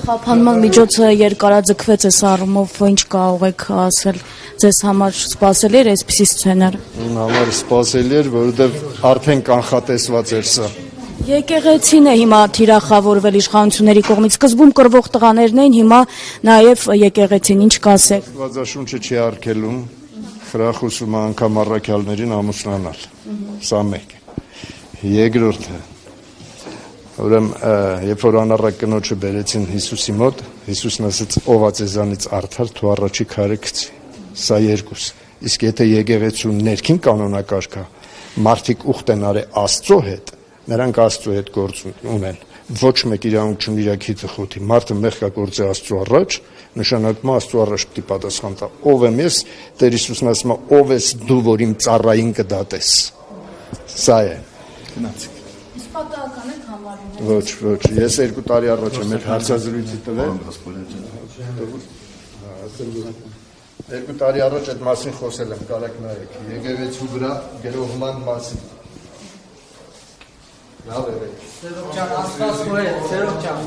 Խափանման միջոցը երկարաձգվեց այս առումով, ինչ կարող եք ասել, ձեզ համար սպասելի էր այսպիսի սցենար։ Իմ համար սպասելի էր, որովհետև արդեն կանխատեսված էր սա։ Եկեղեցին է հիմա թիրախավորվել իշխանությունների կողմից, սկզբում կռվող տղաներն էին, հիմա նաև եկեղեցին, ինչ կասեք։ Աստվածաշունչը չի արգելում խրախուսում անգամ առաքյալներին ամուսնանալ։ Սա մեկ է։ Երկրորդը, ուրեմն երբ որ անառակ կնոջը բերեցին Հիսուսի մոտ, Հիսուսն ասաց՝ ով ա ձեզանից արդար, թող առաջի քարը գցի։ Սա երկուս։ Իսկ եթե եկեղեցու ներքին կանոնակարգա մարդիկ ուխտ են արել Աստծո հետ, նրանք Աստծո հետ գործ ունեն։ Ոչ մեկ իրավունք չունի իր քիթը խոթի։ Մարդը մեղքա գործի Աստծո առաջ, նշանակում է Աստծո առաջ պիտի պատասխան տա։ Ով եմ ես, Տեր Հիսուսն ասում է, ով ես դու, որ իմ ծառային կդատես։ Սա է։ Գնացեք։ Իսկ պատահական եք համարում։ Ոչ, ես 2 տարի առաջ եմ այդ հարցազրույցի տվել։ 2 տարի առաջ այդ մասին խոսել եմ, կարեք նայեք, եկեղեցու վրա գրողման մասին։ Լավ եղեք։ Սերոք ջան, Աստված գոհ է, Սերոք ջան։